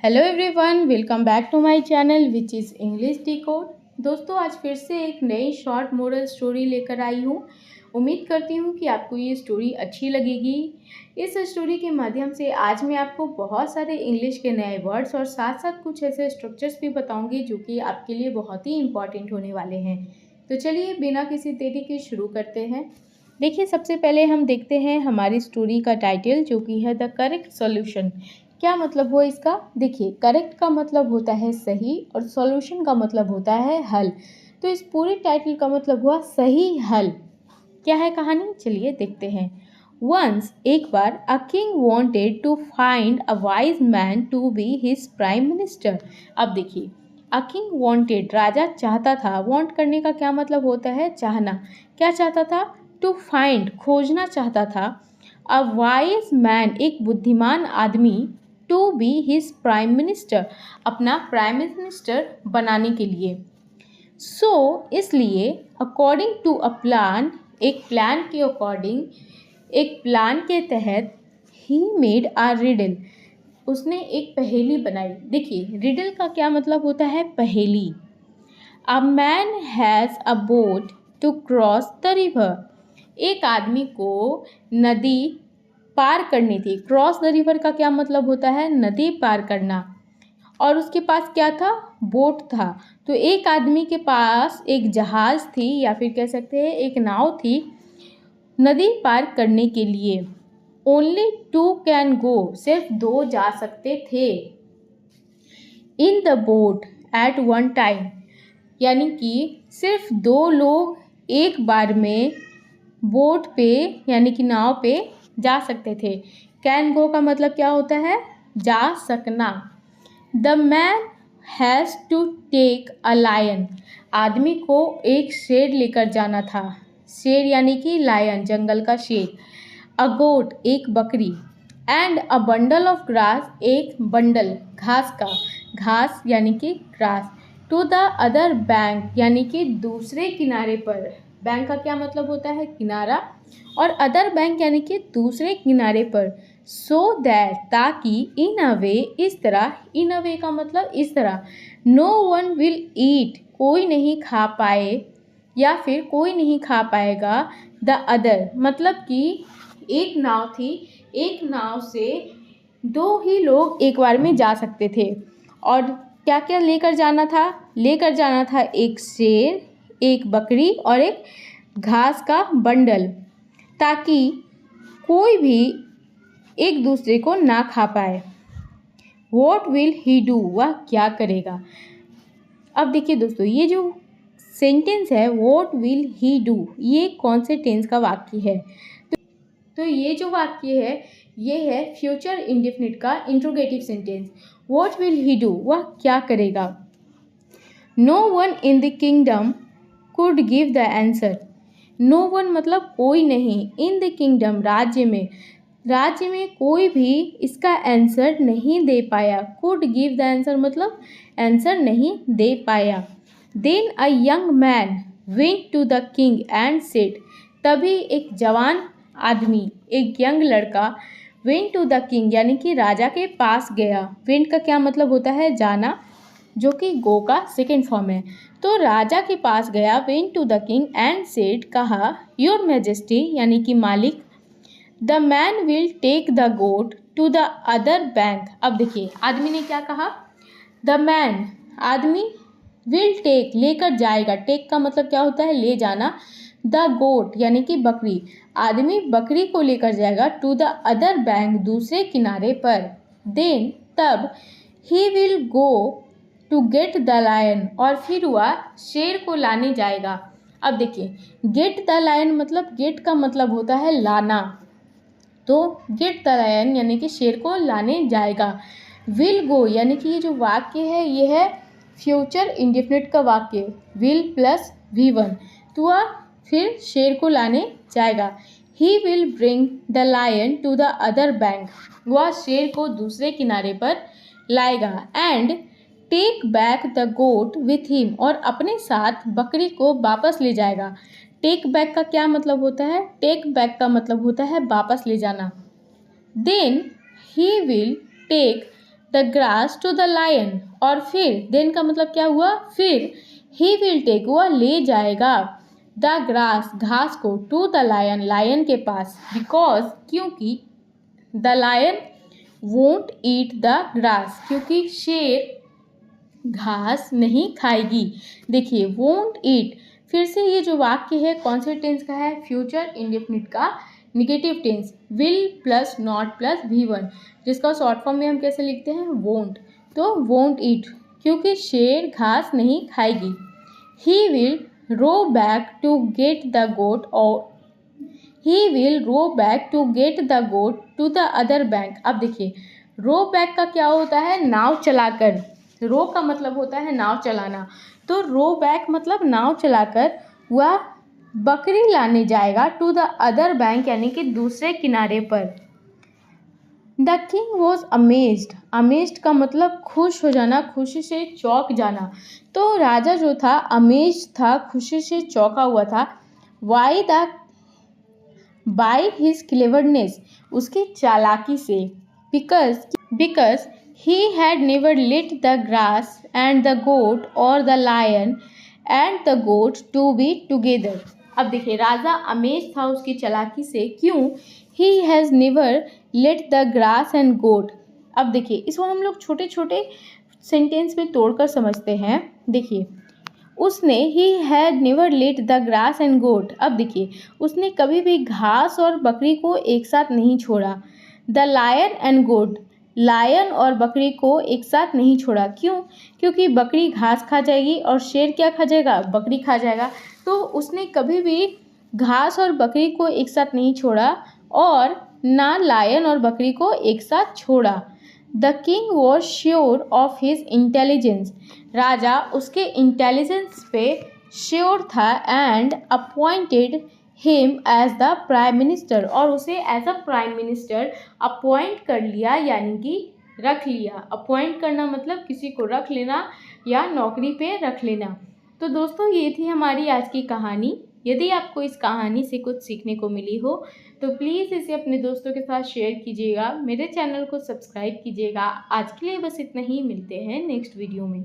Hello everyone, welcome back to my channel which is English decode. दोस्तों, आज फिर से एक नई शॉर्ट मोरल स्टोरी लेकर आई हूँ। उम्मीद करती हूँ कि आपको ये स्टोरी अच्छी लगेगी। इस स्टोरी के माध्यम से आज मैं आपको बहुत सारे इंग्लिश के नए वर्ड्स और साथ साथ कुछ ऐसे स्ट्रक्चर्स भी बताऊँगी जो कि आपके लिए बहुत ही इंपॉर्टेंट होने वाले हैं। तो चलिए बिना किसी देरी के शुरू करते हैं। देखिए, सबसे पहले हम देखते हैं हमारी स्टोरी का टाइटल जो कि है द करेक्ट सॉल्यूशन। क्या मतलब हुआ इसका? देखिए, करेक्ट का मतलब होता है सही और सॉल्यूशन का मतलब होता है हल। तो इस पूरे टाइटल का मतलब हुआ सही हल। क्या है कहानी? चलिए देखते हैं। वंस, एक बार, a king wanted to find a wise man to be his prime minister. अब देखिए, अ किंग वांटेड, राजा चाहता था। वांट करने का क्या मतलब होता है? चाहना। क्या चाहता था? टू फाइंड, खोजना चाहता था। अ वाइज मैन, एक बुद्धिमान आदमी, to be his prime minister, अपना प्राइम मिनिस्टर बनाने के लिए। सो इसलिए, अकॉर्डिंग टू अ प्लान, एक प्लान के अकॉर्डिंग, एक प्लान के तहत, ही मेड अ रिडल, उसने एक पहेली बनाई। देखिए, रिडल का क्या मतलब होता है? पहेली। A man has a boat to cross the river, एक आदमी को नदी पार करनी थी। क्रॉस द रिवर का क्या मतलब होता है? नदी पार करना। और उसके पास क्या था? बोट था। तो एक आदमी के पास एक जहाज थी, या फिर कह सकते हैं एक नाव थी, नदी पार करने के लिए। ओनली टू कैन गो, सिर्फ दो जा सकते थे। In the boat at one time, यानी कि सिर्फ दो लोग एक बार में बोट पे यानी कि नाव पे जा सकते थे। कैन गो का मतलब क्या होता है? जा सकना। The man has to take a lion, आदमी को एक शेर लेकर जाना था। शेर यानी कि लायन, जंगल का शेर। अ गोट, एक बकरी। And a bundle of grass, एक बंडल घास का। घास यानी कि grass. To the other bank, यानी कि दूसरे किनारे पर। बैंक का क्या मतलब होता है? किनारा। और अदर बैंक यानी कि दूसरे किनारे पर। सो दैट, ताकि, इन अ वे, इस तरह। इन अ वे का मतलब इस तरह। नो वन विल ईट, कोई नहीं खा पाए, या फिर कोई नहीं खा पाएगा। द अदर मतलब कि एक नाव थी, एक नाव से दो ही लोग एक बार में जा सकते थे। और क्या क्या लेकर जाना था? लेकर जाना था एक शेर, एक बकरी और एक घास का बंडल, ताकि कोई भी एक दूसरे को ना खा पाए। वॉट विल ही डू, वह क्या करेगा? अब देखिए दोस्तों, ये जो सेंटेंस है वॉट विल ही डू, ये कौन से टेंस का वाक्य है? तो ये जो वाक्य है ये है फ्यूचर इंडेफिनिट का interrogative sentence. What will he do, वह क्या करेगा? No one in the kingdom could give the answer. No one मतलब कोई नहीं, इन द किंगडम, राज्य में, राज्य में कोई भी इसका आंसर नहीं दे पाया। कुड गिव द आंसर मतलब आंसर नहीं दे पाया। Then a young man went to the king and said, तभी एक जवान आदमी, एक यंग लड़का, वेंट टू द किंग यानी कि राजा के पास गया। वेंट का क्या मतलब होता है? जाना, जो कि गो का सेकेंड फॉर्म है। तो राजा के पास गया, went to the king and said, कहा, योर मैजेस्टी यानी कि मालिक, the man will take the goat to the other bank. अब देखिए, आदमी ने क्या कहा? द मैन, आदमी, विल टेक, लेकर जाएगा। टेक का मतलब क्या होता है? ले जाना। द गोट यानी कि बकरी, आदमी बकरी को लेकर जाएगा। टू द अदर बैंक, दूसरे किनारे पर। देन, तब, he will go to get the lion, और फिर वह शेर को लाने जाएगा। अब देखिए, गेट द लायन मतलब, गेट का मतलब होता है लाना, तो गेट द लायन यानी कि शेर को लाने जाएगा। विल गो यानी कि ये जो वाक्य है ये है फ्यूचर इंडेफिनिट का वाक्य, विल प्लस V1, तो वह फिर शेर को लाने जाएगा। He will bring the lion to the other bank, वह शेर को दूसरे किनारे पर लाएगा। And take back the goat with him, और अपने साथ बकरी को वापस ले जाएगा। टेक बैक का क्या मतलब होता है? टेक बैक का मतलब होता है वापस ले जाना। Then he will take the grass to the lion, और फिर देन का मतलब क्या हुआ, फिर ही विल टेक, वह ले जाएगा द ग्रास, घास को, टू द लायन, लायन के पास, बिकॉज, क्योंकि the lion won't eat the grass, क्योंकि शेर घास नहीं खाएगी। देखिए वोंट ईट, फिर से ये जो वाक्य है कौन से टेंस का है, फ्यूचर इंडेफिनिट का negative tense, will plus not plus V1, जिसका शॉर्ट फॉर्म में हम कैसे लिखते हैं, वोंट। तो वोंट ईट, क्योंकि शेर घास नहीं खाएगी। He will row back to get the goat, और he will row back to get the goat to the other bank. अब देखिए रो बैक का क्या होता है, नाव चलाकर, रो का मतलब होता है नाव चलाना, तो रो बैक मतलब नाव चलाकर वह बकरी लाने जाएगा टू द अदर बैंक, यानी कि दूसरे किनारे पर। The king was amazed, amazed का मतलब खुश हो जाना, खुशी से चौंक जाना, तो राजा जो था अमेज्ड था, खुशी से चौंका हुआ था। Why the by his cleverness, उसकी चालाकी से, because he had never let the grass and the goat और the lion and the goat to be together. अब देखिए राजा अमेज था उसकी चालाकी से, क्यों, he has never let the grass and goat. अब देखिए इसको हम लोग छोटे छोटे सेंटेंस में तोड़कर समझते हैं। देखिए उसने, he had never let the grass and goat, अब देखिए उसने कभी भी घास और बकरी को एक साथ नहीं छोड़ा। The lion and goat, lion और बकरी को एक साथ नहीं छोड़ा, क्यों, क्योंकि बकरी घास खा जाएगी और शेर क्या खा जाएगा, बकरी खा जाएगा, तो उसने कभी भी घास और बकरी को एक साथ नहीं छोड़ा और ना लायन और बकरी को एक साथ छोड़ा। The king was sure of his intelligence, राजा उसके इंटेलिजेंस पे श्योर था, and appointed him as the prime minister, और उसे as a prime minister appoint कर लिया, यानी कि रख लिया। अपॉइंट करना मतलब किसी को रख लेना या नौकरी पे रख लेना। तो दोस्तों ये थी हमारी आज की कहानी। यदि आपको इस कहानी से कुछ सीखने को मिली हो तो प्लीज़ इसे अपने दोस्तों के साथ शेयर कीजिएगा, मेरे चैनल को सब्सक्राइब कीजिएगा। आज के लिए बस इतना ही, मिलते हैं नेक्स्ट वीडियो में।